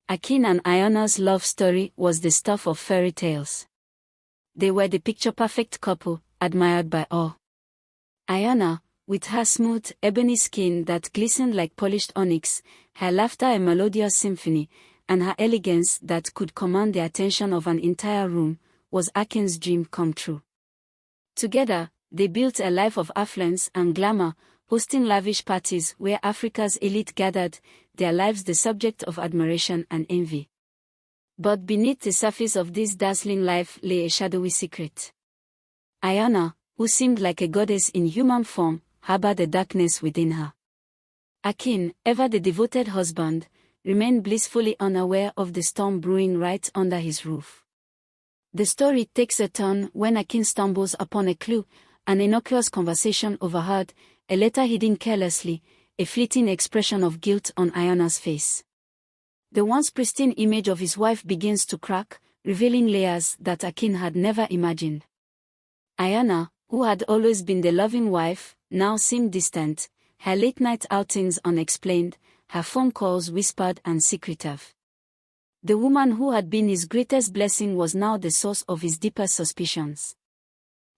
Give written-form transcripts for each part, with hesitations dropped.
Akin and Iona's love story was the stuff of fairy tales. They were the picture-perfect couple, admired by all. Iona, with her smooth, ebony skin that glistened like polished onyx, her laughter a melodious symphony, and her elegance that could command the attention of an entire room, was Akin's dream come true. Together, they built a life of affluence and glamour, hosting lavish parties where Africa's elite gathered, their lives the subject of admiration and envy. But beneath the surface of this dazzling life lay a shadowy secret. Iona, who seemed like a goddess in human form, harbored a darkness within her. Akin, ever the devoted husband, remained blissfully unaware of the storm brewing right under his roof. The story takes a turn when Akin stumbles upon a clue, an innocuous conversation overheard, a letter hidden carelessly, a fleeting expression of guilt on Iona's face. The once pristine image of his wife begins to crack, revealing layers that Akin had never imagined. Iona, who had always been the loving wife, now seemed distant, her late-night outings unexplained, her phone calls whispered and secretive. The woman who had been his greatest blessing was now the source of his deepest suspicions.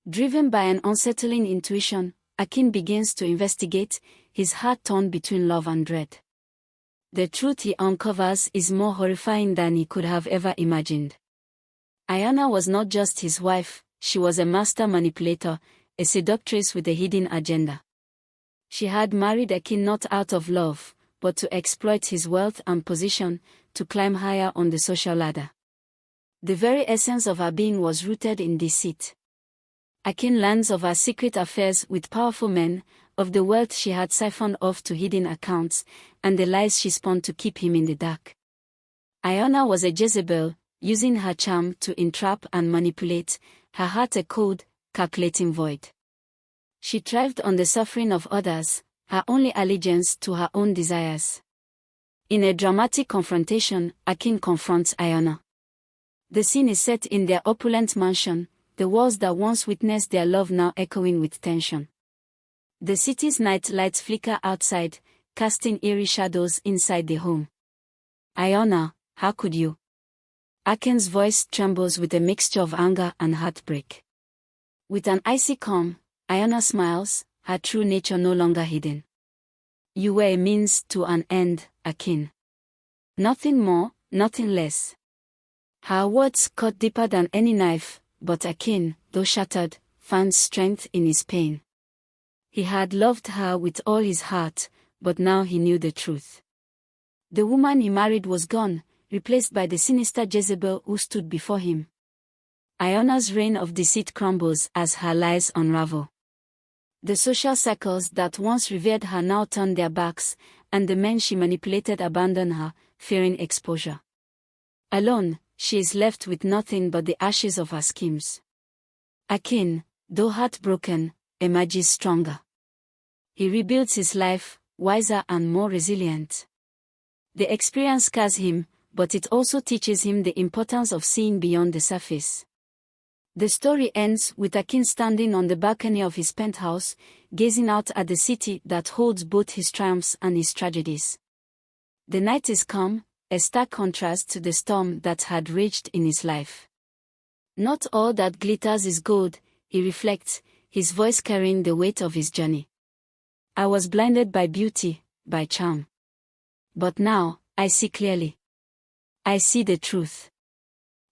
Driven by an unsettling intuition, Akin begins to investigate, his heart torn between love and dread. The truth he uncovers is more horrifying than he could have ever imagined. Iona was not just his wife, she was a master manipulator, a seductress with a hidden agenda. She had married Akin not out of love, but to exploit his wealth and position, to climb higher on the social ladder. The very essence of her being was rooted in deceit. Akin learns of her secret affairs with powerful men, of the wealth she had siphoned off to hidden accounts, and the lies she spun to keep him in the dark. Iona was a Jezebel, using her charm to entrap and manipulate, her heart a cold, calculating void. She thrived on the suffering of others, her only allegiance to her own desires. In a dramatic confrontation, Akin confronts Iona. The scene is set in their opulent mansion, the walls that once witnessed their love now echoing with tension. The city's night lights flicker outside, casting eerie shadows inside the home. Iona, how could you? Akin's voice trembles with a mixture of anger and heartbreak. With an icy calm, Iona smiles, her true nature no longer hidden. You were a means to an end, Akin. Nothing more, nothing less. Her words cut deeper than any knife, but Akin, though shattered, found strength in his pain. He had loved her with all his heart, but now he knew the truth. The woman he married was gone, replaced by the sinister Jezebel who stood before him. Iona's reign of deceit crumbles as her lies unravel. The social circles that once revered her now turn their backs, and the men she manipulated abandon her, fearing exposure. Alone, she is left with nothing but the ashes of her schemes. Akin, though heartbroken, emerges stronger. He rebuilds his life, wiser and more resilient. The experience scars him, but it also teaches him the importance of seeing beyond the surface. The story ends with Akin standing on the balcony of his penthouse, gazing out at the city that holds both his triumphs and his tragedies. The night is calm, a stark contrast to the storm that had raged in his life. Not all that glitters is gold, he reflects, his voice carrying the weight of his journey. I was blinded by beauty, by charm. But now, I see clearly. I see the truth.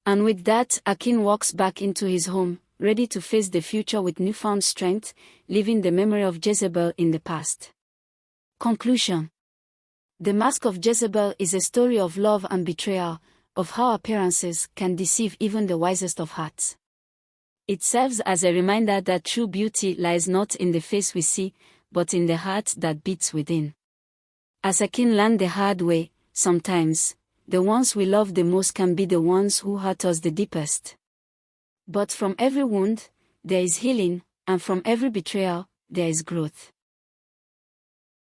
And with that, Akin walks back into his home, ready to face the future with newfound strength, leaving the memory of Jezebel in the past. Conclusion. The Mask of Jezebel is a story of love and betrayal, of how appearances can deceive even the wisest of hearts. It serves as a reminder that true beauty lies not in the face we see, but in the heart that beats within. As Akin learned the hard way, sometimes, the ones we love the most can be the ones who hurt us the deepest. But from every wound, there is healing, and from every betrayal, there is growth.